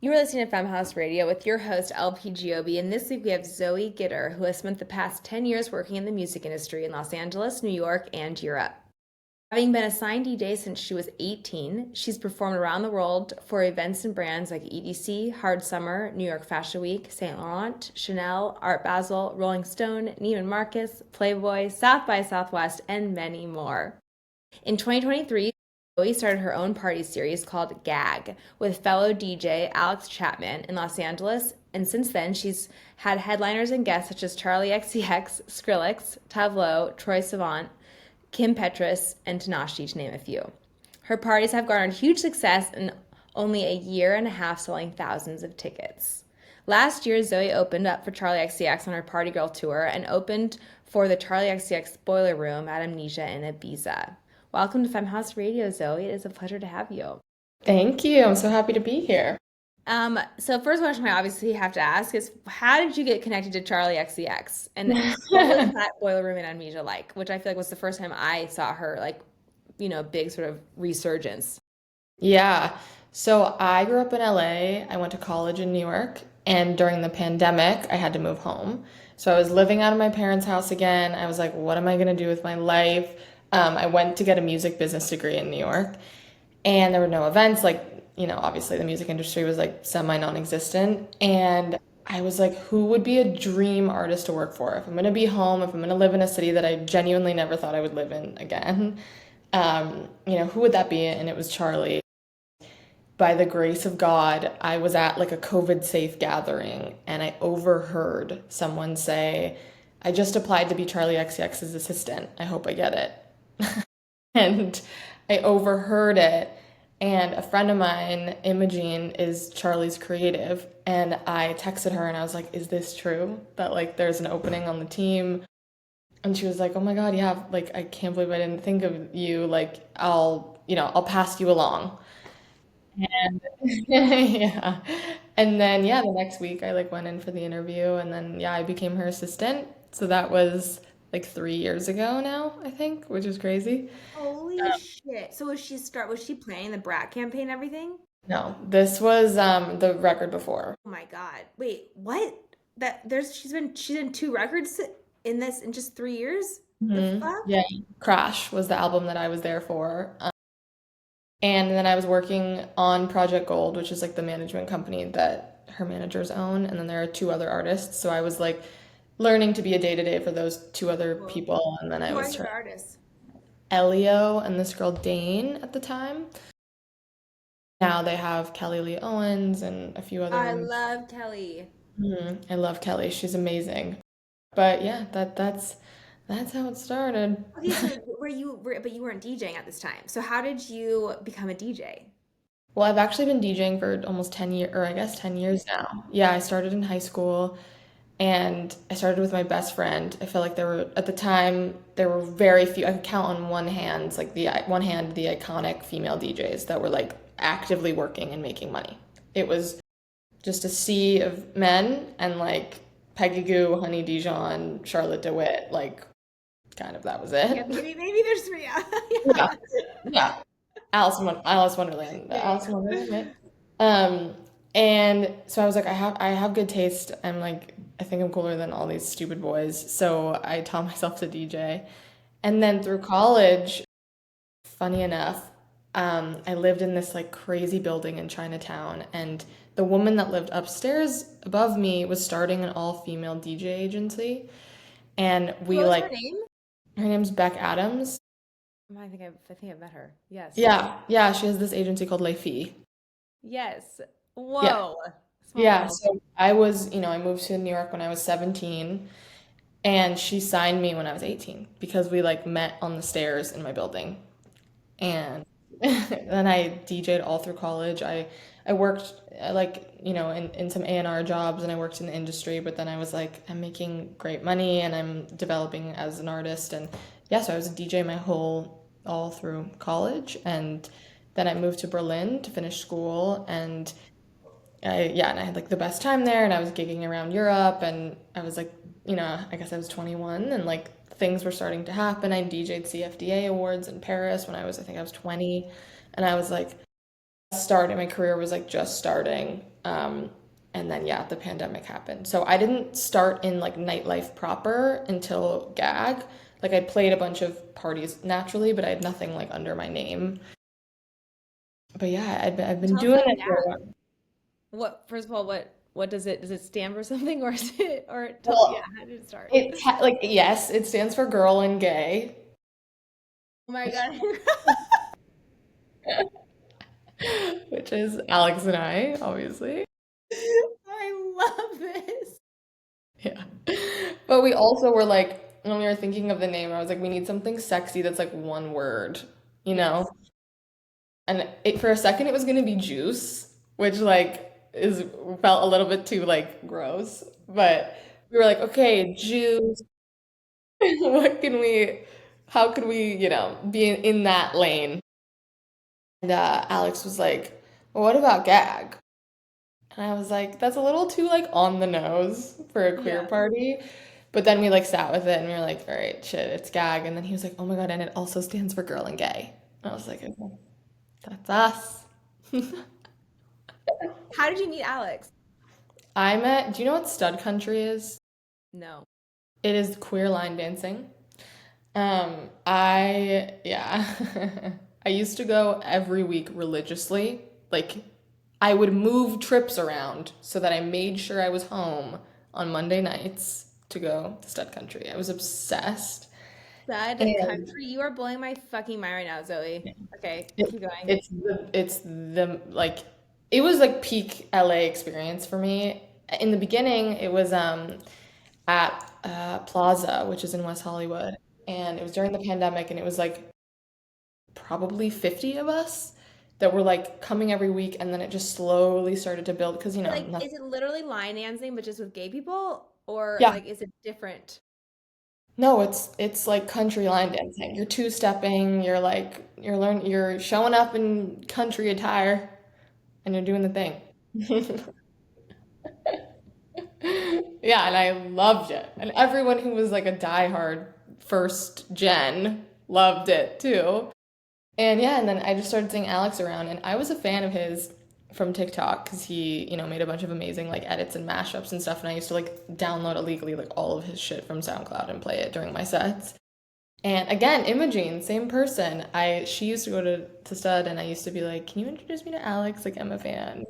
You are listening to Femme Radio with your host, LP Giobbi, and this week we have Zoe Gitter, who has spent the past 10 years working in the music industry in Los Angeles, New York, and Europe. Having been a signed DJ since she was 18, she's performed around the world for events and brands like EDC, Hard Summer, New York Fashion Week, Saint Laurent, Chanel, Art Basel, Rolling Stone, Neiman Marcus, Playboy, South by Southwest, and many more. In 2023, Zoe started her own party series called Gag with fellow DJ Alex Chapman in Los Angeles, and since then she's had headliners and guests such as Charlie XCX, Skrillex, Tavlo, Troye Sivan, Kim Petras, and Tanashi, to name a few. Her parties have garnered huge success in only a year and a half, selling thousands of tickets. Last year, Zoe opened up for Charlie XCX on her Party Girl tour and opened for the Charlie XCX Boiler Room at Amnesia in Ibiza. Welcome to Femhouse Radio, Zoe. It is a pleasure to have you. Thank you. I'm so happy to be here. So first question I obviously have to ask is, how did you get connected to Charlie XCX? And what was that Boiler Room in Amnesia like? Which I feel like was the first time I saw her, like, big sort of resurgence. Yeah. So I grew up in LA. I went to college in New York, and during the pandemic, I had to move home. So I was living out of my parents' house again. I was like, what am I going to do with my life? I went to get a music business degree in New York, and there were no events. Like, obviously the music industry was like semi non-existent. And I was like, who would be a dream artist to work for? If I'm going to be home, if I'm going to live in a city that I genuinely never thought I would live in again, who would that be? And it was Charlie. By the grace of God, I was at like a COVID safe gathering and I overheard someone say, I just applied to be Charlie XCX's assistant. I hope I get it. And I overheard it. And a friend of mine, Imogene, is Charlie's creative. And I texted her and I was like, is this true? That like there's an opening on the team? And she was like, oh my God, yeah, like I can't believe I didn't think of you. Like I'll pass you along. And yeah. And then yeah, the next week I like went in for the interview and then yeah, I became her assistant. So that was like 3 years ago now, I think, which is crazy. Holy shit. So was she planning the Brat campaign and everything? No, this was the record before. Oh my God. Wait, what? She's in two records in this in just 3 years? The fuck? Yeah, Crash was the album that I was there for. And then I was working on Project Gold, which is like the management company that her managers own. And then there are two other artists. So I was like learning to be a day-to-day for those two other Cool. people. And then I Who are was your trying artists? Elio and this girl Dane at the time. Now they have Kelly Lee Owens and a few other I women. love Kelly. I love Kelly. She's amazing. But yeah, that's how it started. Okay, so but you weren't DJing at this time. So how did you become a DJ? Well, I've actually been DJing for almost 10 years, or I guess 10 years now. Yeah, I started in high school and I started with my best friend. I feel like at the time, there were very few, I could count on one hand, the iconic female DJs that were like actively working and making money. It was just a sea of men and like Peggy Gou, Honey Dijon, Charlotte DeWitt, like kind of that was Yeah, it. maybe there's three. Yeah. Yeah, yeah. Alice Wonderland, Yeah, Alice yeah, in Wonderland, yeah. right? Um, and so I was like, I have good taste. I'm like, I think I'm cooler than all these stupid boys. So I taught myself to DJ. And then through college, funny enough, I lived in this like crazy building in Chinatown, and the woman that lived upstairs above me was starting an all-female DJ agency. And we What was like, her name? her name's Beck Adams. I think I've met her. Yes. Yeah, yeah, she has this agency called Le Fee. Yes. Yeah. Whoa. Small Yeah, world. so I moved to New York when I was 17 and she signed me when I was 18 because we like met on the stairs in my building. And then I DJ'd all through college. I worked in some A&R jobs and I worked in the industry, but then I was like I'm making great money and I'm developing as an artist and yeah, so I was a DJ my whole all through college and then I moved to Berlin to finish school and and I had like the best time there and I was gigging around Europe and I was like, I guess I was 21 and like things were starting to happen. I DJ'd CFDA awards in Paris I think I was 20 and I was like starting my career was like just starting Um, and then yeah, the pandemic happened. So I didn't start in like nightlife proper until GAG. Like I played a bunch of parties naturally, but I had nothing like under my name. But yeah, I've been Tell us doing about it for a GAG. while. What, first of all, what does it stand for something, or is it, or tell, yeah, Well, how did it start? like yes, it stands for girl and gay, Oh my God. which is Alex and I, obviously. I love this. Yeah. But we also were like, when we were thinking of the name, I was like, we need something sexy that's like one word, you know? Yes. And for a second it was gonna be juice, which like is felt a little bit too like gross. But we were like, okay, juice. What can we, how could we, be in that lane? And Alex was like, well, what about gag? And I was like, that's a little too like on the nose for a queer Yeah. party. But then we like sat with it and we were like, all right, shit, it's gag. And then he was like, oh my God, and it also stands for girl and gay. And I was like, okay, that's us. How did you meet Alex? I met, do you know what stud country is? No. It is queer line dancing. Yeah, I used to go every week religiously. Like, I would move trips around so that I made sure I was home on Monday nights to go to stud country. I was obsessed. Stud And country. You are blowing my fucking mind right now, Zoe. Okay, it, keep going. it's the like it was like peak LA experience for me. In the beginning, it was at Plaza, which is in West Hollywood, and it was during the pandemic, and it was like probably 50 of us that were like coming every week, and then it just slowly started to build because Like, nothing. is it literally line dancing, but just with gay people? Or Yeah, like, is it different? no, it's like country line dancing. You're two-stepping, you're showing up in country attire, and you're doing the thing. Yeah, and I loved it. And everyone who was like a diehard first gen loved it too. And yeah, and then I just started seeing Alex around, and I was a fan of his from TikTok because he, made a bunch of amazing like edits and mashups and stuff, and I used to like download illegally like all of his shit from SoundCloud and play it during my sets. And again, Imogene, same person. She used to go to Stud, and I used to be like, "Can you introduce me to Alex? Like, I'm a fan."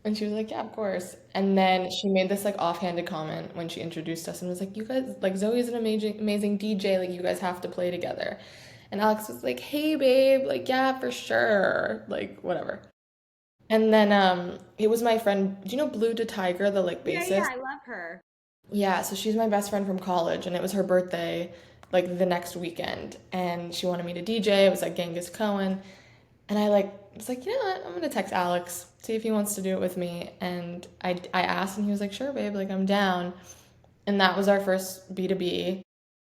And she was like, "Yeah, of course." And then she made this like offhanded comment when she introduced us and was like, "You guys, like, Zoe's an amazing DJ. Like, you guys have to play together." And Alex was like, "Hey, babe, like, yeah, for sure, like, whatever." And then it was my friend. Do you know Blue to Tiger, the like Yeah, yeah, bassist? I love her. Yeah, so she's my best friend from college, and it was her birthday, like the next weekend, and she wanted me to DJ. It was like Genghis Cohen, and I like was like, you know what, I'm gonna text Alex, see if he wants to do it with me. And I asked, and he was like, sure, babe, like I'm down. And that was our first B2B.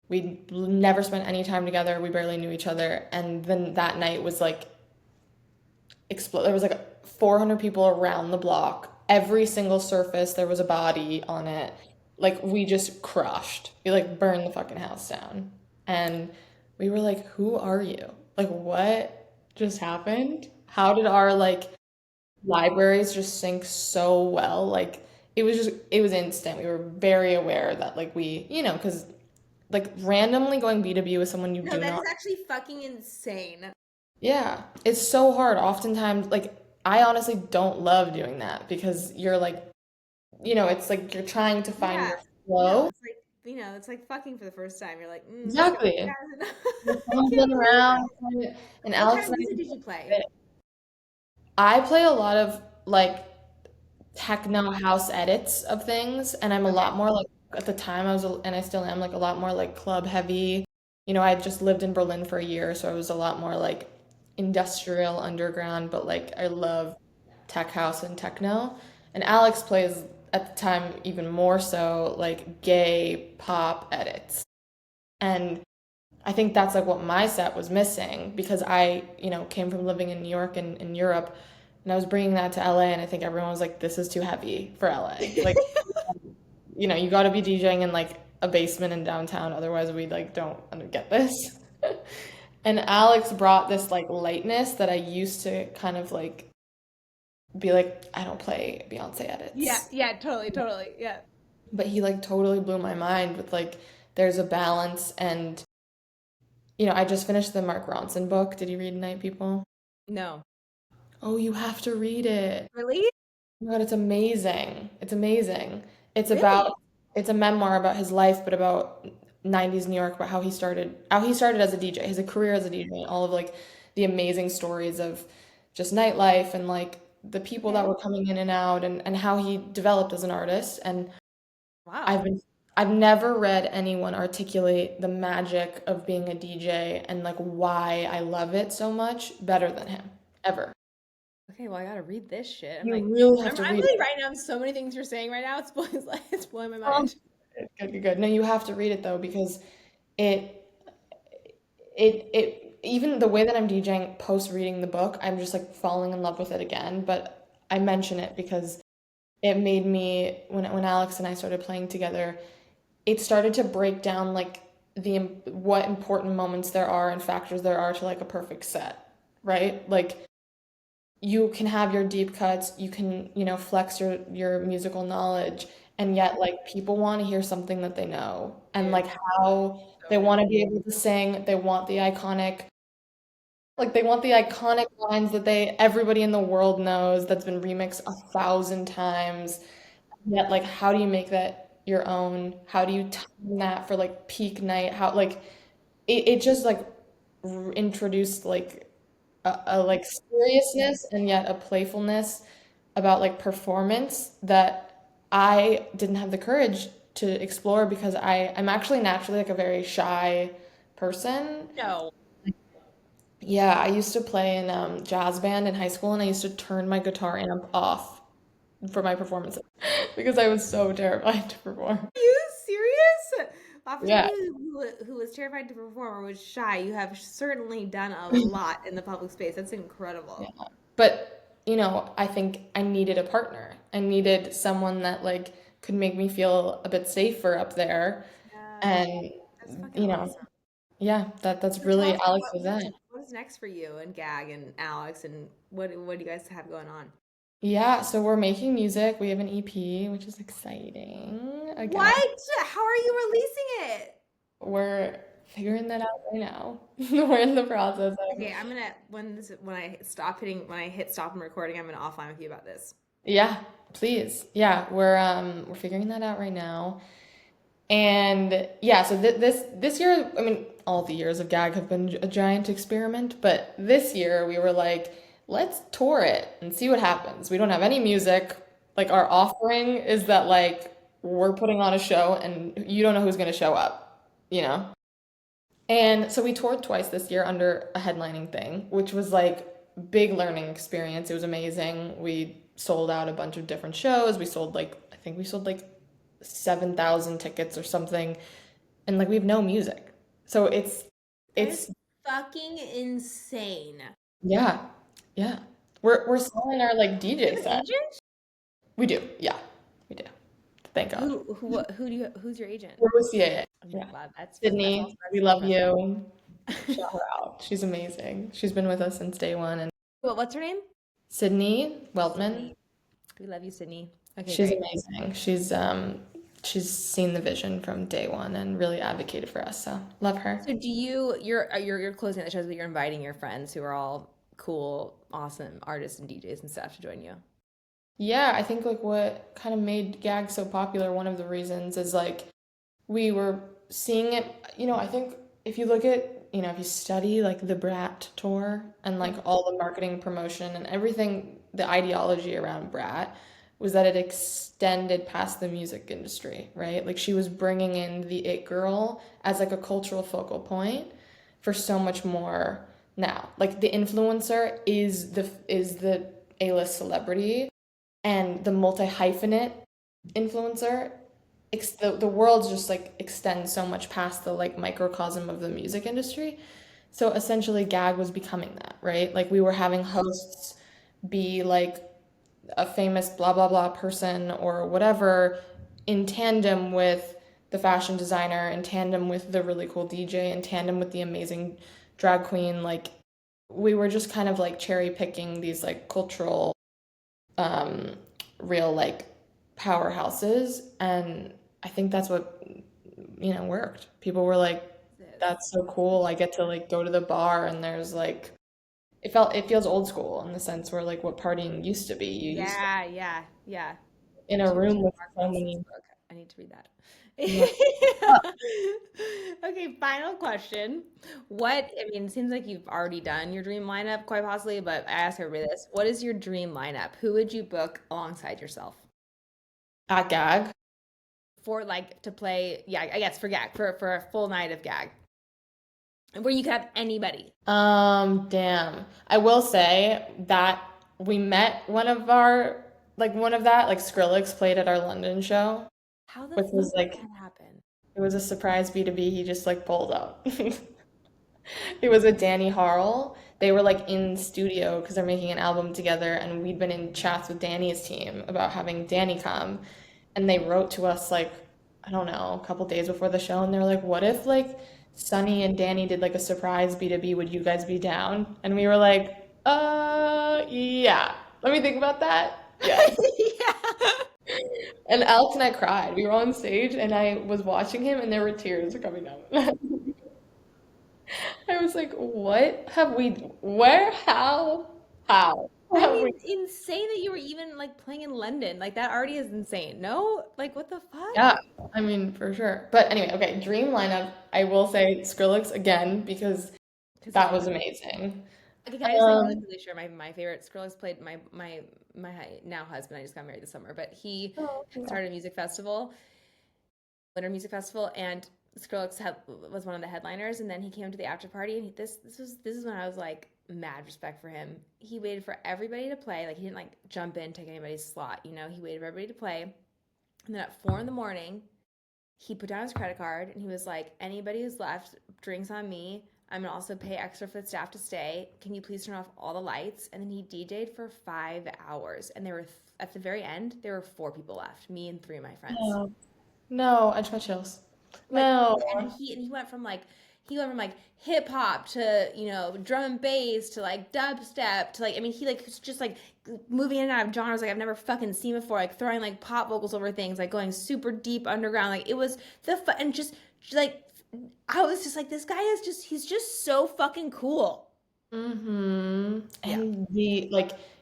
We never spent any time together. We barely knew each other, and then that night was like explode. There was like 400 people around the block. Every single surface, there was a body on it. Like we just crushed. We like burned the fucking house down. And we were like, "Who are you? Like what just happened? How did our like libraries just sync so well?" Like it was instant. We were very aware that like because like randomly going B2B with someone you No, do that is not. actually fucking insane. Yeah, it's so hard. Oftentimes, like, I honestly don't love doing that because you're like, it's like you're trying to find Yeah. your No, flow. it's like, it's like fucking for the first time. You're like, who's gonna play Exactly. that? You're I fumbling can't believe around, that. and What kind Alex of and music did you play? I play a lot of like techno house edits of things, and I'm a Okay. lot more like at the time and I still am like a lot more like club heavy. I just lived in Berlin for a year, so I was a lot more like industrial underground, but like I love tech house and techno. And Alex plays at the time even more so like gay pop edits. And I think that's like what my set was missing because I, came from living in New York and in Europe, and I was bringing that to LA, and I think everyone was like, this is too heavy for LA. Like, you got to be DJing in like a basement in downtown, otherwise we like don't get this. And Alex brought this like lightness that I used to kind of like be like, I don't play Beyonce Yeah, edits. yeah, totally, totally. Yeah. But he like totally blew my mind with like there's a balance. And I just finished the Mark Ronson book. Did you read Night People? No. Oh, you have to read it. Really? Oh my God, it's amazing. It's amazing. It's Really? about it's a memoir about his life, but about 90s New York, about how he started as a DJ, his career as a DJ, and all of like the amazing stories of just nightlife and like the people that Okay. were coming in and out, and how he developed as an artist. And I've Wow. been I've never read anyone articulate the magic of being a DJ and like why I love it so much better than him, ever. Okay, well, I gotta read this shit. I'm You like, really have I'm, to I'm read really it. writing down so many things you're saying right now. It's blowing, it's blowing my Oh, mind. good, good, good. No, you have to read it though because it it even the way that I'm DJing post reading the book, I'm just like falling in love with it again. But I mention it because it made me when Alex and I started playing together, it started to break down like what important moments there are and factors there are to like a perfect set, right? Like you can have your deep cuts, you can, flex your musical knowledge, and yet like people want to hear something that they know and Dude, like how so they good. want to be able to sing, they want the iconic lines that everybody in the world knows that's been remixed 1,000 times. Yet like how do you make that your own? How do you time that for like peak night? How like it just like introduced like a like seriousness and yet a playfulness about like performance that I didn't have the courage to explore because I'm actually naturally like a very shy person. No. Yeah, I used to play in jazz band in high school and I used to turn my guitar amp off for my performances because I was so terrified to perform. Are you serious? Well, for Yeah. somebody who was terrified to perform or was shy, you have certainly done a lot in the public space. That's Yeah. incredible. But, I think I needed a partner. I needed someone that like could make me feel a bit safer up there. Yeah, And, that's fucking you know, awesome. yeah, that's So tell really us Alex's end. what is next for you and Gag and Alex and what do you guys have going on? Yeah, so we're making music. We have an EP, which is exciting. Again, What? How are you releasing it? we're figuring that out right now. We're in the process of, Okay, I'm gonna when I hit stop and recording, I'm gonna offline with you about this. yeah, please. Yeah, we're figuring that out right now. And yeah, so this year, I mean, all the years of GAG have been a giant experiment, but this year we were like, let's tour it and see what happens. We don't have any music. Like our offering is that like we're putting on a show and you don't know who's going to show up, you know? And so we toured twice this year under a headlining thing, which was like big learning experience. It was amazing. We sold out a bunch of different shows. I think we sold like 7,000 tickets or something. And like we have no music. So That is it's fucking insane. yeah. Yeah. We're selling our like Do you DJ have an set. agent? We do. Yeah. We do. Thank God. Who's your agent? We're with CAA. Oh, Yeah. wow, that's also Sydney, we really love impressive. you. Shout her out. She's amazing. She's been with us since day one. And What's her name? Sydney Weltman, Sydney. We love you, Sydney. Okay, she's great. amazing. She's seen the vision from day one and really advocated for us. So love her. So you're closing out the shows, but you're inviting your friends who are all cool, awesome artists and DJs and stuff to join you. Yeah, I think like what kind of made Gag so popular, one of the reasons is like we were seeing it, I think if you look at, if you study like the Brat tour and like all the marketing promotion and everything, the ideology around Brat was that it extended past the music industry, right? Like she was bringing in the it girl as like a cultural focal point for so much more now. Like the influencer is the A-list celebrity and the multi-hyphenate influencer the world just like extends so much past the like microcosm of the music industry. So essentially Gag was becoming that, right? Like we were having hosts be like a famous blah blah blah person or whatever in tandem with the fashion designer, in tandem with the really cool DJ, in tandem with the amazing drag queen. Like we were just kind of like cherry picking these like cultural um, real like powerhouses, and I think that's what worked. People were like, This. "That's so cool! I get to like go to the bar and there's like it feels old school in the sense where like what partying used to be. You used to Yeah, yeah, yeah. in a Should room read with Mark so Nelson's many. book. I need to read that. Yeah. Oh, Okay, final question. I mean, it seems like you've already done your dream lineup quite possibly, but I ask everybody this. What is your dream lineup? Who would you book alongside yourself at gag. for like to play? Yeah, I guess for gag, for a full night of gag, where you could have anybody. Damn. I will say that we met one of that, like Skrillex played at our London show, How the which fuck was did like, that happen? it was a surprise B2B. He just like pulled up. It was with Danny Harl. They were like in studio because they're making an album together, and we'd been in chats with Danny's team about having Danny come. And they wrote to us like, I don't know, a couple days before the show, and they were like, "What if like Sunny and Danny did like a surprise B2B? Would you guys be down?" And we were like, yeah. Let me think about that." Yes. Yeah. And Alex and I cried. We were on stage, and I was watching him, and there were tears coming down. I was like, what have we, where, how I have we? mean, insane that you were even like playing in London. Like that already is insane. No? Like what the fuck? Yeah, I mean, for sure. But anyway, okay, dream lineup. I will say Skrillex again because Because he's that was funny. amazing. Okay, can I just like really Um, quickly share my favorite? Skrillex played my now husband. I just got married this summer, but he oh, started a music festival, Winter Music Festival, and was one of the headliners. And then he came to the after party, and this is when I was like mad respect for him. He waited for everybody to play. Like he didn't like jump in, take anybody's slot. He waited for everybody to play, and then at 4 in the morning, he put down his credit card and he was like, anybody who's left, drinks on me. I'm gonna also pay extra for the staff to stay. Can you please turn off all the lights? And then he DJ'd for 5 hours. And at the very end, there were four people left, me and three of my friends. no, no, I just got chills. Like, No. and he went from like hip hop to drum and bass to like dubstep to like, I mean, he like was just like moving in and out of genres like I've never fucking seen before, like throwing like pop vocals over things, like going super deep underground. Like it was and just like I was just like, this guy is just he's just so fucking cool. Mm-hmm. Yeah. And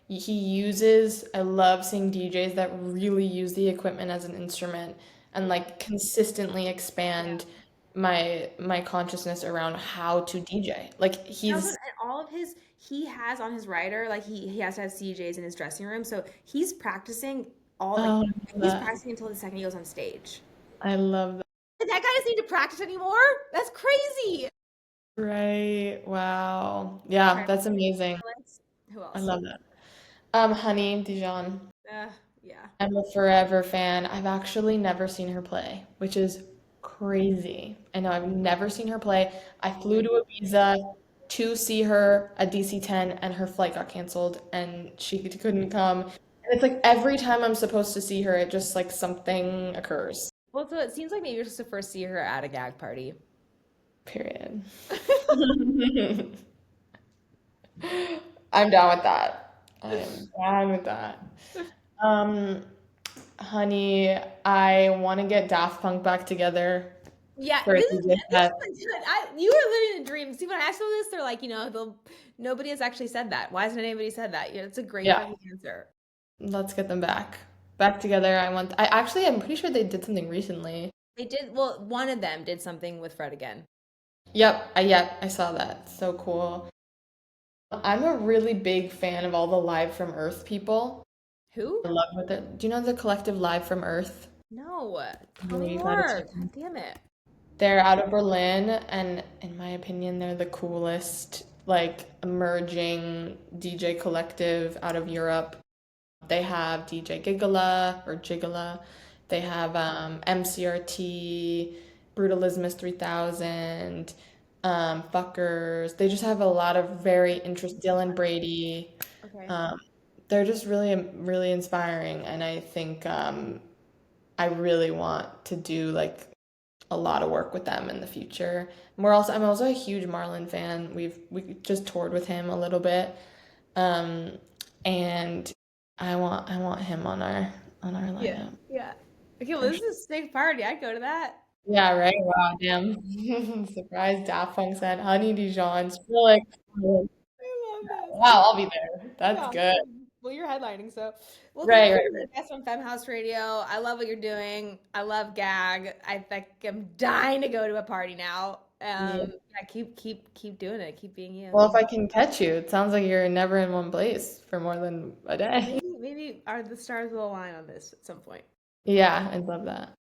he uses, I love seeing DJs that really use the equipment as an instrument and like consistently Yeah. expand my consciousness around how to DJ. Like And also, he's all of his, he has on his rider, like he has to have CJs in his dressing room. So he's practicing oh, he's that. practicing until the second he goes on stage. I love that. That guy doesn't need to practice anymore. That's crazy. Right. Wow. Okay. Yeah, that's amazing. Who I else? love that. Honey Dijon. Yeah. I'm a forever fan. I've actually never seen her play, which is crazy. I know I've never seen her play. I flew to Ibiza to see her at DC-10 and her flight got canceled and she couldn't come. And it's like every time I'm supposed to see her, it just like something occurs. Well, so it seems like maybe you're just to first see her at a gag party. Period. I'm down with that. I am down with that. Um, Honey, I want to get Daft Punk back together Yeah, for a DJ set. you were living a dream. See, when I asked them this, they're like, nobody has actually said that. Why hasn't anybody said that? It's a great Yeah, fucking answer. let's get them back together. I'm pretty sure they did something recently. They did, well, one of them did something with Fred again. Yep, I saw that. So cool. I'm a really big fan of all the Live from Earth people. Who? I love what they Do you know the collective Live from Earth? No. Tell me You gotta more. check God them. damn it. They're out of Berlin, and in my opinion, they're the coolest, like, emerging DJ collective out of Europe. They have DJ Gigala or Gigala. They have MCRT, Brutalismus 3000, Fuckers. They just have a lot of very Dylan Brady. Okay. Um, they're just really, really inspiring, and I think I really want to do like a lot of work with them in the future. I'm also a huge Marlon fan. We just toured with him a little bit. Um, and I want him on our Yeah, lineup yeah. Okay, well, for this sure. is a sick party. I'd go to that. Yeah, right. Wow, damn. Surprise Daft Punk said Honey Dijon. Skrillex. I love this. Wow, I'll be there. That's Yeah. good. Well, you're headlining, so well. Thank Right, you right, for being right. a guest on Femme House Radio. I love what you're doing. I love gag. I think I'm dying to go to a party now. Yeah. Yeah, keep doing it. Keep being you. Well, if I can catch you, it sounds like you're never in one place for more than a Well, day. maybe are the stars will align on this at some point. Yeah, I'd love that.